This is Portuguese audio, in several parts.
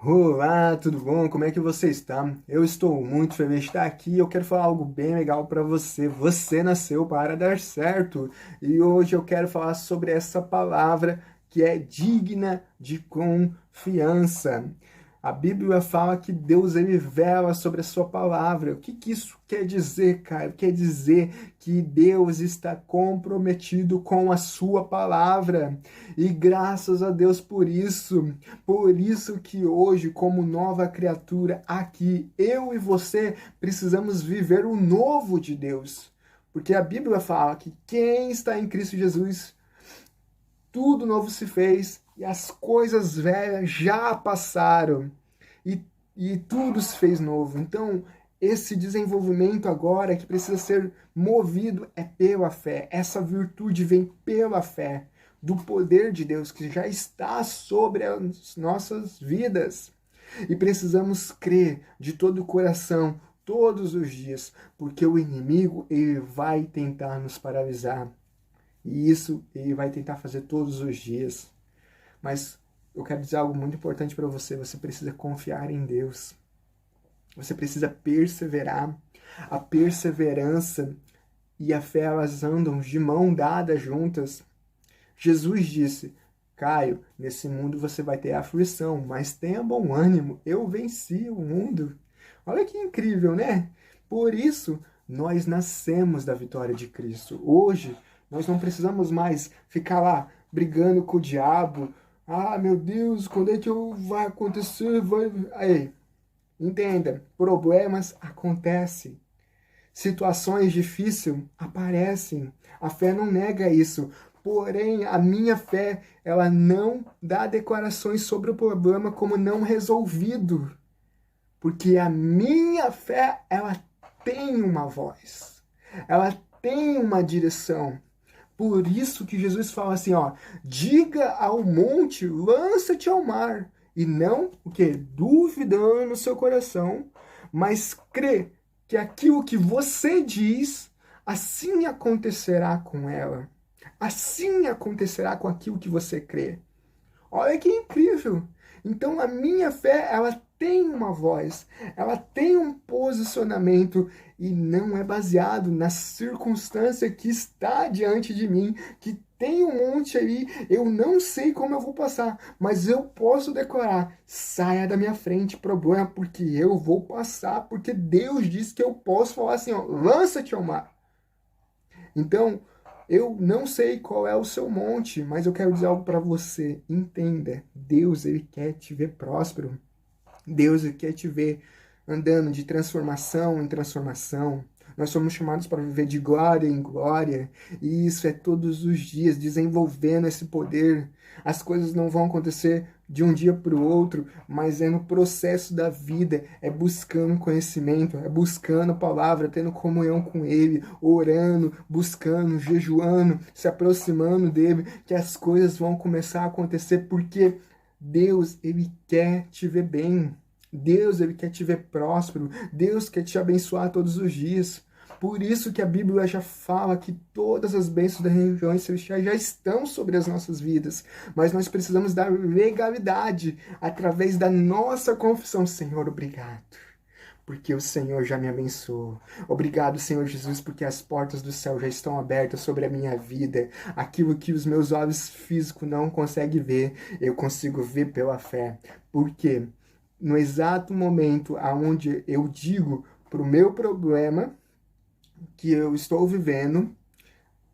Olá, tudo bom? Como é que você está? Eu estou muito feliz de estar aqui. Eu quero falar algo bem legal para você. Você nasceu para dar certo. E hoje eu quero falar sobre essa palavra que é digna de confiança. A Bíblia fala que Deus ele vela sobre a sua palavra. O que isso quer dizer, cara? Quer dizer que Deus está comprometido com a sua palavra. E graças a Deus por isso. Por isso que hoje, como nova criatura aqui, eu e você precisamos viver o novo de Deus. Porque a Bíblia fala que quem está em Cristo Jesus, tudo novo se fez e as coisas velhas já passaram e, e tudo se fez novo. Então, esse desenvolvimento agora que precisa ser movido é pela fé. Essa virtude vem pela fé do poder de Deus que já está sobre as nossas vidas. E precisamos crer de todo o coração todos os dias, porque o inimigo ele vai tentar nos paralisar. E isso ele vai tentar fazer todos os dias. Mas eu quero dizer algo muito importante para você. Você precisa confiar em Deus. Você precisa perseverar. A perseverança e a fé, elas andam de mão dada juntas. Jesus disse, Caio, nesse mundo você vai ter aflição, mas tenha bom ânimo. Eu venci o mundo. Olha que incrível, né? Por isso, nós nascemos da vitória de Cristo. Hoje, nós não precisamos mais ficar lá brigando com o diabo. Ah, meu Deus, quando é que vai acontecer? Aí, entenda, problemas acontecem. Situações difíceis aparecem. A fé não nega isso. Porém, a minha fé, ela não dá declarações sobre o problema como não resolvido. Porque a minha fé, ela tem uma voz. Ela tem uma direção. Por isso que Jesus fala assim, ó, diga ao monte, lança-te ao mar. E não, o quê? Duvidando no seu coração, mas crê que aquilo que você diz, assim acontecerá com ela. Assim acontecerá com aquilo que você crê. Olha que incrível! Então a minha fé, ela tem uma voz, ela tem um posicionamento e não é baseado na circunstância que está diante de mim, que tem um monte aí, eu não sei como eu vou passar, mas eu posso declarar, saia da minha frente, problema, porque eu vou passar, porque Deus disse que eu posso falar assim, ó, lança-te ao mar. Então, eu não sei qual é o seu monte, mas eu quero dizer algo para você. Entenda, Deus ele quer te ver próspero. Deus ele quer te ver andando de transformação em transformação. Nós somos chamados para viver de glória em glória, e isso é todos os dias, desenvolvendo esse poder. As coisas não vão acontecer de um dia para o outro, mas é no processo da vida, é buscando conhecimento, é buscando a palavra, tendo comunhão com Ele, orando, buscando, jejuando, se aproximando dele, que as coisas vão começar a acontecer, porque Deus, Ele quer te ver bem. Deus, Ele quer te ver próspero. Deus quer te abençoar todos os dias. Por isso que a Bíblia já fala que todas as bênçãos das regiões celestiais já estão sobre as nossas vidas. Mas nós precisamos dar legalidade através da nossa confissão. Senhor, obrigado, porque o Senhor já me abençoou. Obrigado, Senhor Jesus, porque as portas do céu já estão abertas sobre a minha vida. Aquilo que os meus olhos físicos não conseguem ver, eu consigo ver pela fé. Por quê? No exato momento onde eu digo para o meu problema que eu estou vivendo,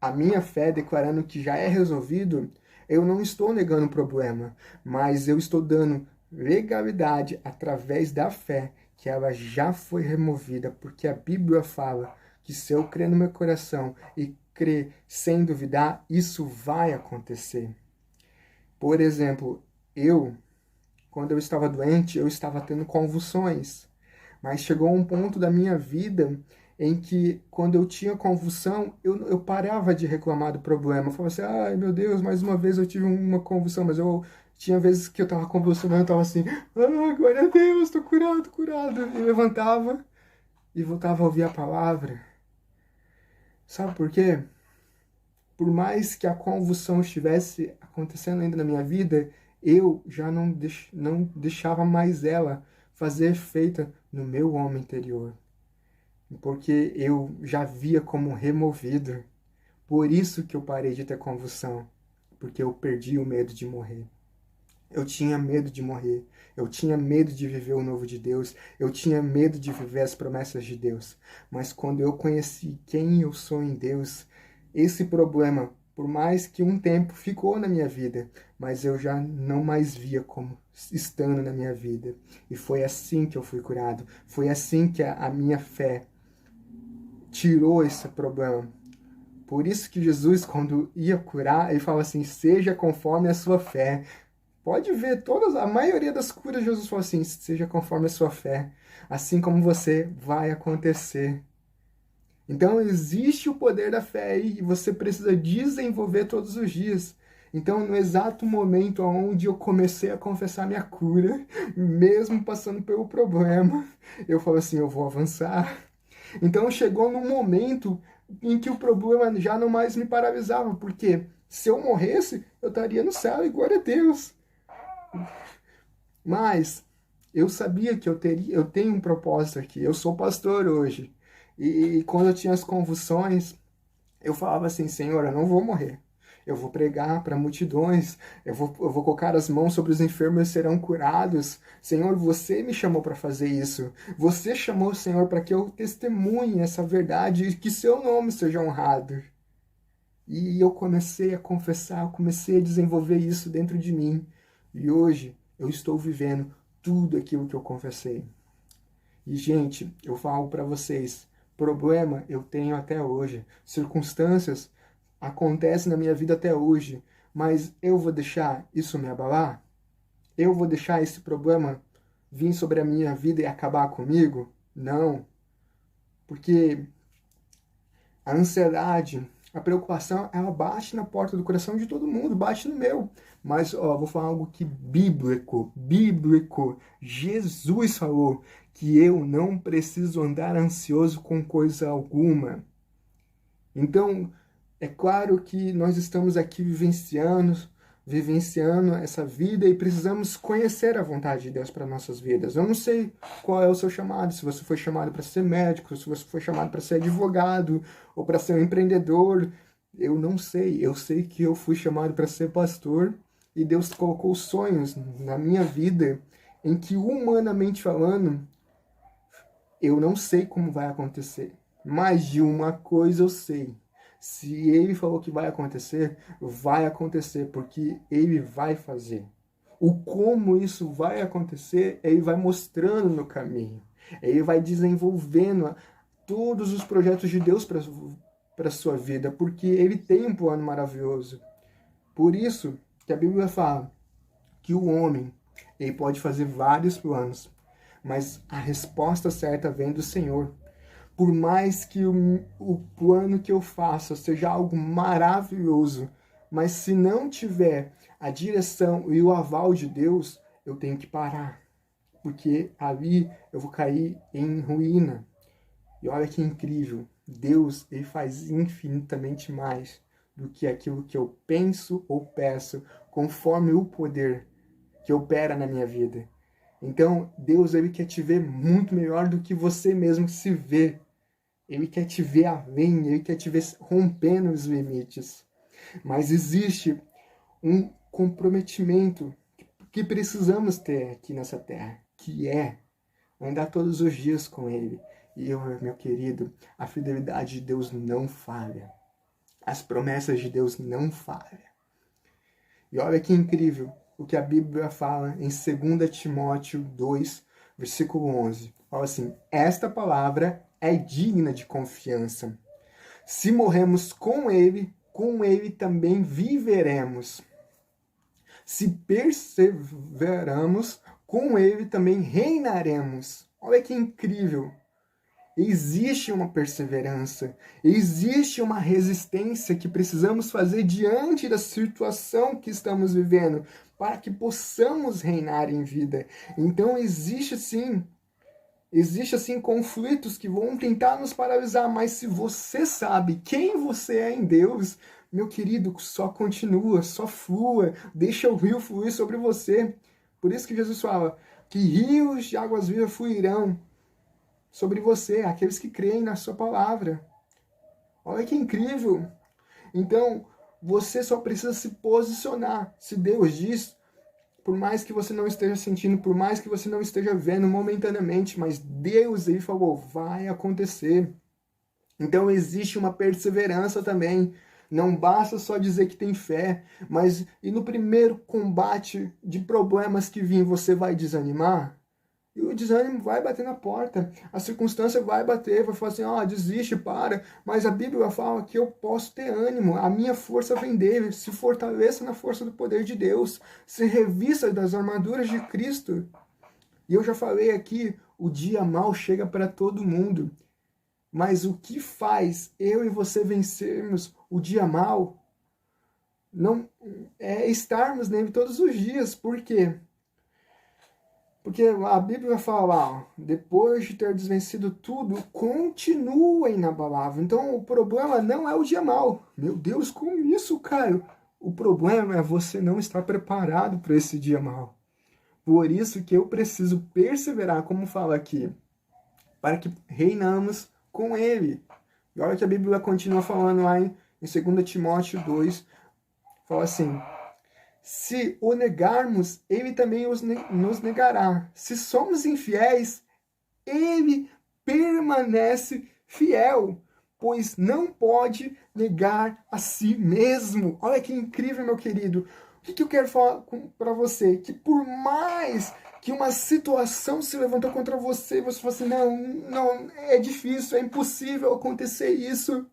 a minha fé declarando que já é resolvido, eu não estou negando o problema, mas eu estou dando legalidade através da fé que ela já foi removida, porque a Bíblia fala que se eu crer no meu coração e crer sem duvidar, isso vai acontecer. Por exemplo, quando eu estava doente, eu estava tendo convulsões. Mas chegou um ponto da minha vida em que, quando eu tinha convulsão, eu parava de reclamar do problema. Eu falava assim, ai meu Deus, mais uma vez eu tive uma convulsão. Mas eu tinha vezes que eu estava convulsionando, eu estava assim, ah, glória a Deus, estou curado, estou curado. E levantava e voltava a ouvir a palavra. Sabe por quê? Por mais que a convulsão estivesse acontecendo ainda na minha vida, eu já não deixava mais ela fazer efeito no meu homem interior, porque eu já via como removido. Por isso que eu parei de ter convulsão, porque eu perdi o medo de morrer. Eu tinha medo de morrer, eu tinha medo de viver o novo de Deus, eu tinha medo de viver as promessas de Deus. Mas quando eu conheci quem eu sou em Deus, esse problema, por mais que um tempo ficou na minha vida, mas eu já não mais via como estando na minha vida. E foi assim que eu fui curado, foi assim que a minha fé tirou esse problema. Por isso que Jesus, quando ia curar, ele falava assim, seja conforme a sua fé. Pode ver, a maioria das curas, Jesus falou assim, seja conforme a sua fé, assim como você vai acontecer. Então existe o poder da fé aí e você precisa desenvolver todos os dias. Então, no exato momento onde eu comecei a confessar minha cura, mesmo passando pelo problema, eu falo assim, eu vou avançar. Então chegou num momento em que o problema já não mais me paralisava, porque se eu morresse, eu estaria no céu e glória a Deus. Mas eu sabia que eu tenho um propósito aqui. Eu sou pastor hoje. E quando eu tinha as convulsões, eu falava assim, Senhor, eu não vou morrer. Eu vou pregar para multidões. Eu vou colocar as mãos sobre os enfermos e serão curados. Senhor, você me chamou para fazer isso. Você chamou, Senhor, para que eu testemunhe essa verdade e que seu nome seja honrado. E eu comecei a confessar, eu comecei a desenvolver isso dentro de mim. E hoje eu estou vivendo tudo aquilo que eu confessei. E, gente, eu falo para vocês, problema eu tenho até hoje, circunstâncias acontecem na minha vida até hoje, mas eu vou deixar isso me abalar? Eu vou deixar esse problema vir sobre a minha vida e acabar comigo? Não, porque a ansiedade, a preocupação, ela bate na porta do coração de todo mundo, bate no meu. Mas, ó, vou falar algo que bíblico. Jesus falou que eu não preciso andar ansioso com coisa alguma. Então, é claro que nós estamos aqui vivenciando essa vida e precisamos conhecer a vontade de Deus para nossas vidas. Eu não sei qual é o seu chamado, se você foi chamado para ser médico, se você foi chamado para ser advogado ou para ser um empreendedor. Eu não sei. Eu sei que eu fui chamado para ser pastor e Deus colocou sonhos na minha vida em que, humanamente falando, eu não sei como vai acontecer. Mas de uma coisa eu sei. Se ele falou que vai acontecer, porque ele vai fazer. O como isso vai acontecer, ele vai mostrando no caminho. Ele vai desenvolvendo todos os projetos de Deus para a sua vida, porque ele tem um plano maravilhoso. Por isso que a Bíblia fala que o homem ele pode fazer vários planos, mas a resposta certa vem do Senhor. Por mais que o plano que eu faça seja algo maravilhoso, mas se não tiver a direção e o aval de Deus, eu tenho que parar. Porque ali eu vou cair em ruína. E olha que incrível, Deus ele faz infinitamente mais do que aquilo que eu penso ou peço, conforme o poder que opera na minha vida. Então, Deus ele quer te ver muito melhor do que você mesmo se vê. Ele quer te ver além, ele quer te ver rompendo os limites. Mas existe um comprometimento que precisamos ter aqui nessa terra, que é andar todos os dias com ele. E eu, meu querido, a fidelidade de Deus não falha. As promessas de Deus não falham. E olha que incrível o que a Bíblia fala em 2 Timóteo 2, versículo 11. Fala assim, esta palavra é digna de confiança. Se morremos com ele também viveremos. Se perseveramos, com ele também reinaremos. Olha que incrível! Existe uma perseverança, existe uma resistência que precisamos fazer diante da situação que estamos vivendo, para que possamos reinar em vida. Então existe sim conflitos que vão tentar nos paralisar, mas se você sabe quem você é em Deus, meu querido, só continua, só flua, deixa o rio fluir sobre você. Por isso que Jesus fala que rios de águas vivas fluirão sobre você, aqueles que creem na sua palavra. Olha que incrível! Então, você só precisa se posicionar. Se Deus diz, por mais que você não esteja sentindo, por mais que você não esteja vendo momentaneamente, mas Deus, ele falou, vai acontecer. Então existe uma perseverança também. Não basta só dizer que tem fé, mas e no primeiro combate de problemas que vir, você vai desanimar? E o desânimo vai bater na porta, a circunstância vai bater, vai falar assim, desiste, para. Mas a Bíblia fala que eu posso ter ânimo, a minha força vem dele, se fortaleça na força do poder de Deus, se revista das armaduras de Cristo. E eu já falei aqui, o dia mal chega para todo mundo. Mas o que faz eu e você vencermos o dia mal não é estarmos nele todos os dias. Por quê? Porque a Bíblia fala, depois de ter desvencido tudo, continuem inabalável. Então o problema não é o dia mal. Meu Deus, como isso, Caio? O problema é você não estar preparado para esse dia mal. Por isso que eu preciso perseverar, como fala aqui, para que reinamos com ele. E olha que a Bíblia continua falando lá em 2 Timóteo 2, fala assim, se o negarmos, ele também nos negará. Se somos infiéis, ele permanece fiel, pois não pode negar a si mesmo. Olha que incrível, meu querido. O que eu quero falar para você? Que por mais que uma situação se levantou contra você, você fala assim, não, é difícil, é impossível acontecer isso.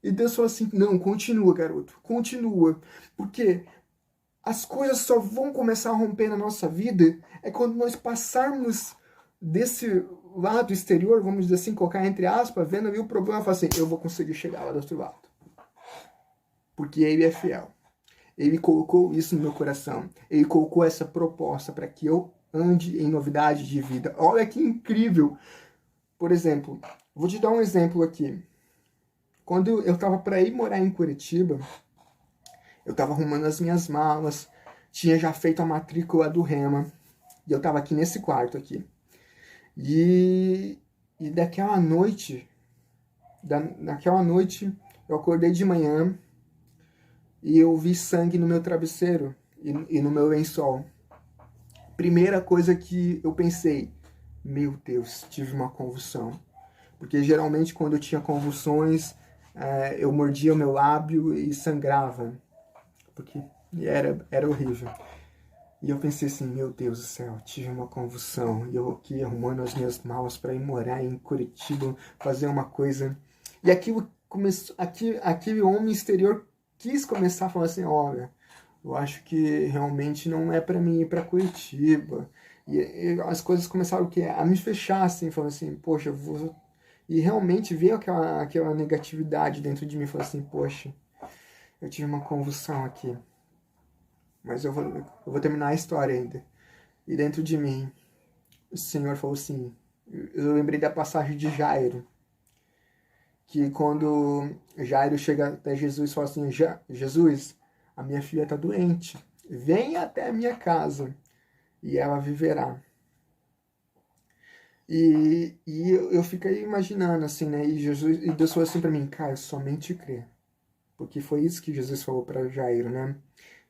E Deus falou assim, não, continua, garoto, continua. Porque as coisas só vão começar a romper na nossa vida é quando nós passarmos desse lado exterior, vamos dizer assim, colocar entre aspas, vendo ali o problema, falar assim, eu vou conseguir chegar lá do outro lado. Porque ele é fiel. Ele colocou isso no meu coração. Ele colocou essa proposta para que eu ande em novidade de vida. Olha que incrível! Por exemplo, vou te dar um exemplo aqui. Quando eu estava para ir morar em Curitiba, eu estava arrumando as minhas malas, tinha já feito a matrícula do Rema, e eu estava aqui nesse quarto aqui. E daquela noite, eu acordei de manhã e eu vi sangue no meu travesseiro e no meu lençol. Primeira coisa que eu pensei, meu Deus, tive uma convulsão. Porque geralmente quando eu tinha convulsões, eu mordia o meu lábio e sangrava. Porque era horrível. E eu pensei assim, meu Deus do céu, tive uma convulsão. E eu aqui arrumando as minhas malas para ir morar em Curitiba, fazer uma coisa. E aquilo começou, aquele homem exterior quis começar a falar assim, olha, eu acho que realmente não é para mim ir para Curitiba. E as coisas começaram a me fechar, assim, falando assim, poxa, eu vou... E realmente veio aquela negatividade dentro de mim, falando assim, poxa, eu tive uma convulsão aqui. Mas eu vou terminar a história ainda. E dentro de mim, o Senhor falou assim, eu lembrei da passagem de Jairo, que quando Jairo chega até Jesus e fala assim, Jesus, a minha filha está doente, venha até a minha casa e ela viverá. E eu fiquei imaginando assim, né? E Deus falou assim para mim, cara, somente crê. Porque foi isso que Jesus falou para Jairo, né?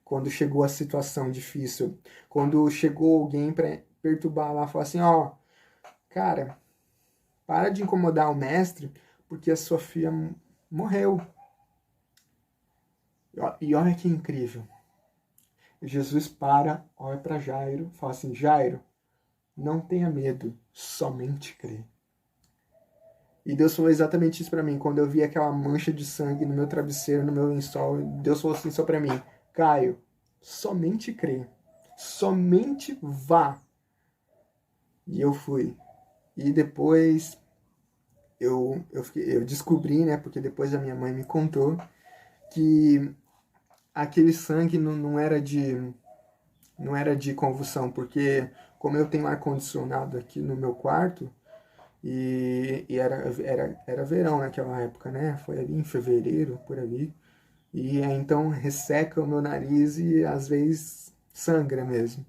Quando chegou a situação difícil, quando chegou alguém para perturbar lá, falar assim, cara, para de incomodar o mestre, porque a sua filha morreu. E olha que incrível. Jesus olha para Jairo, fala assim, Jairo, não tenha medo, somente crê. E Deus falou exatamente isso para mim, quando eu vi aquela mancha de sangue no meu travesseiro, no meu lençol, Deus falou assim só para mim, Caio, somente crê, somente vá. E eu fui. E depois eu descobri, né, porque depois a minha mãe me contou, que aquele sangue não era de convulsão, porque como eu tenho ar-condicionado aqui no meu quarto, e era verão naquela época, né? Foi ali em fevereiro, por ali. E então resseca o meu nariz e às vezes sangra mesmo.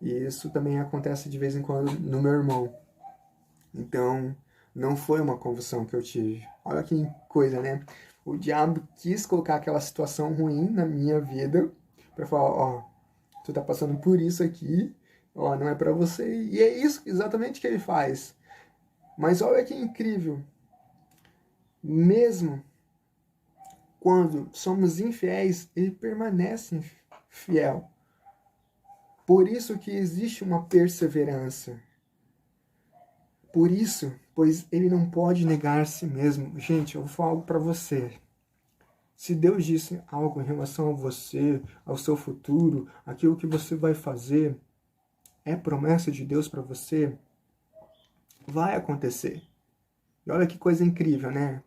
E isso também acontece de vez em quando no meu irmão. Então, não foi uma convulsão que eu tive. Olha que coisa, né? O diabo quis colocar aquela situação ruim na minha vida para falar, ó, tu tá passando por isso aqui, ó, não é para você. E é isso exatamente que ele faz. Mas olha que incrível. Mesmo quando somos infiéis, ele permanece fiel. Por isso que existe uma perseverança. Por isso, pois ele não pode negar a si mesmo. Gente, eu vou falar algo para você. Se Deus disse algo em relação a você, ao seu futuro, aquilo que você vai fazer, é promessa de Deus para você, vai acontecer. E olha que coisa incrível, né?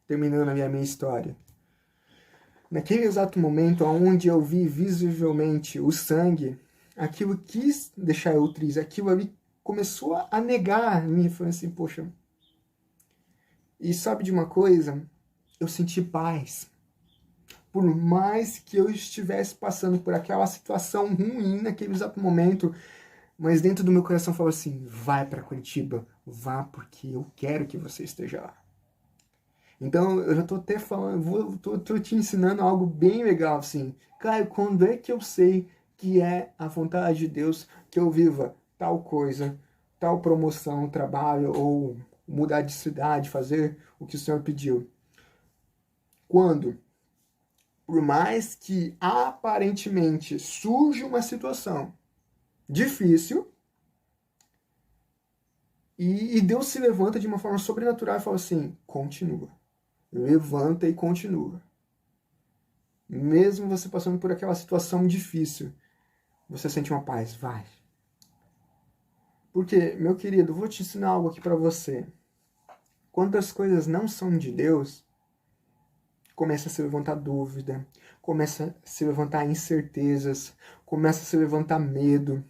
Terminando a minha história. Naquele exato momento onde eu vi visivelmente o sangue, aquilo quis deixar eu triste, aquilo ali começou a negar em mim. Foi assim, poxa. E sabe de uma coisa? Eu senti paz. Por mais que eu estivesse passando por aquela situação ruim naquele exato momento, mas dentro do meu coração falou assim, vai para Curitiba, vá porque eu quero que você esteja lá. Então eu já tô até falando, tô te ensinando algo bem legal assim. Caio, quando é que eu sei que é a vontade de Deus que eu viva tal coisa, tal promoção, trabalho, ou mudar de cidade, fazer o que o Senhor pediu? Quando, por mais que aparentemente surja uma situação difícil, e Deus se levanta de uma forma sobrenatural e fala assim, continua. Levanta e continua. Mesmo você passando por aquela situação difícil, você sente uma paz, vai. Porque, meu querido, vou te ensinar algo aqui para você. Quando as coisas não são de Deus, começa a se levantar dúvida, começa a se levantar incertezas, começa a se levantar medo.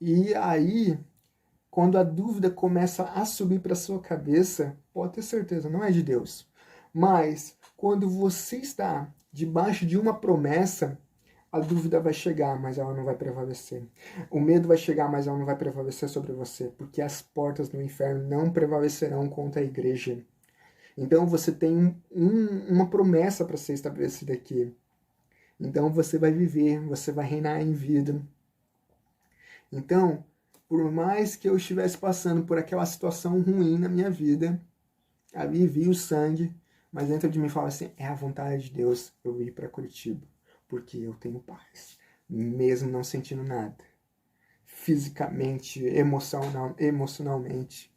E aí, quando a dúvida começa a subir para sua cabeça, pode ter certeza, não é de Deus. Mas quando você está debaixo de uma promessa, a dúvida vai chegar, mas ela não vai prevalecer. O medo vai chegar, mas ela não vai prevalecer sobre você, porque as portas do inferno não prevalecerão contra a igreja. Então você tem uma promessa para ser estabelecida aqui. Então você vai viver, você vai reinar em vida. Então, por mais que eu estivesse passando por aquela situação ruim na minha vida, ali vi o sangue, mas dentro de mim fala assim, é a vontade de Deus eu ir para Curitiba, porque eu tenho paz, mesmo não sentindo nada, fisicamente, emocionalmente.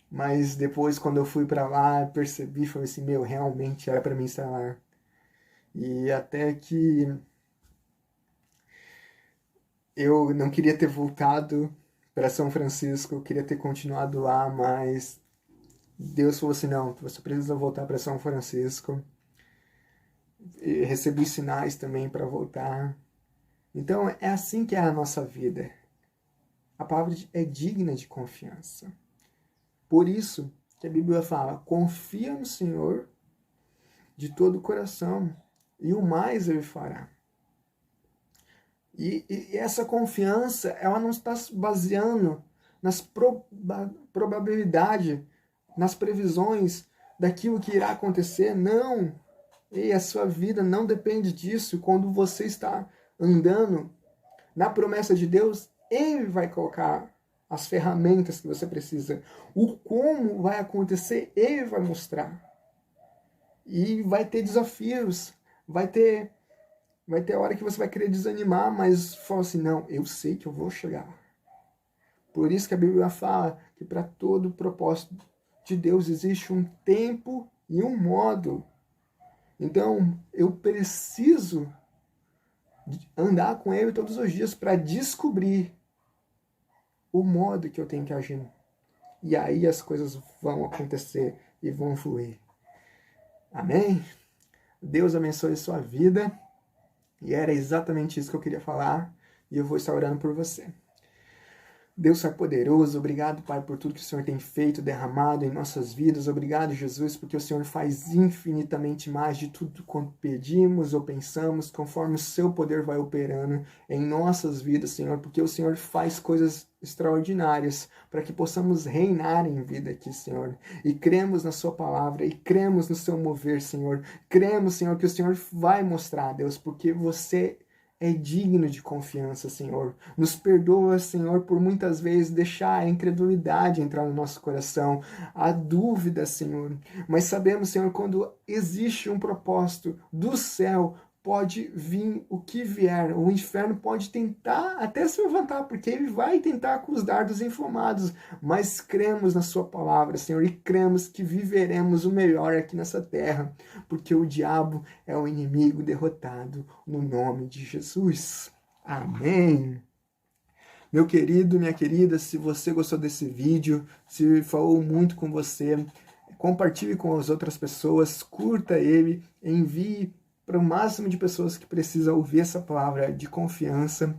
Mas depois, quando eu fui para lá, percebi, falei assim, meu, realmente era para mim estar lá. E até que eu não queria ter voltado para São Francisco, eu queria ter continuado lá, mas Deus falou assim, não, você precisa voltar para São Francisco. E recebi sinais também para voltar. Então é assim que é a nossa vida. A palavra é digna de confiança. Por isso que a Bíblia fala, confia no Senhor de todo o coração e o mais Ele fará. E essa confiança, ela não está se baseando nas probabilidades, nas previsões daquilo que irá acontecer. Não! E a sua vida não depende disso. Quando você está andando na promessa de Deus, Ele vai colocar as ferramentas que você precisa. O como vai acontecer, Ele vai mostrar. E vai ter desafios, vai ter hora que você vai querer desanimar, mas fala assim, não, eu sei que eu vou chegar. Por isso que a Bíblia fala que para todo propósito de Deus existe um tempo e um modo. Então, eu preciso andar com Ele todos os dias para descobrir o modo que eu tenho que agir. E aí as coisas vão acontecer e vão fluir. Amém? Deus abençoe a sua vida. E era exatamente isso que eu queria falar. E eu vou estar orando por você. Deus é poderoso, obrigado, Pai, por tudo que o Senhor tem feito, derramado em nossas vidas. Obrigado, Jesus, porque o Senhor faz infinitamente mais de tudo quanto pedimos ou pensamos, conforme o seu poder vai operando em nossas vidas, Senhor, porque o Senhor faz coisas extraordinárias para que possamos reinar em vida aqui, Senhor. E cremos na sua palavra, e cremos no seu mover, Senhor. Cremos, Senhor, que o Senhor vai mostrar, Deus, porque você é digno de confiança, Senhor. Nos perdoa, Senhor, por muitas vezes deixar a incredulidade entrar no nosso coração, a dúvida, Senhor. Mas sabemos, Senhor, quando existe um propósito do céu, pode vir o que vier. O inferno pode tentar até se levantar, porque ele vai tentar com os dardos inflamados. Mas cremos na sua palavra, Senhor, e cremos que viveremos o melhor aqui nessa terra, porque o diabo é o inimigo derrotado no nome de Jesus. Amém. Meu querido, minha querida, se você gostou desse vídeo, se falou muito com você, compartilhe com as outras pessoas, curta ele, envie para o máximo de pessoas que precisam ouvir essa palavra de confiança,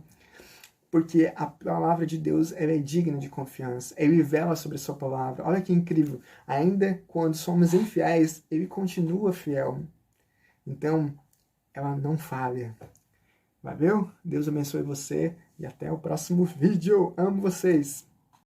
porque a palavra de Deus ela é digna de confiança. Ele vela sobre a sua palavra. Olha que incrível. Ainda quando somos infiéis, ele continua fiel. Então, ela não falha. Valeu? Deus abençoe você e até o próximo vídeo. Amo vocês!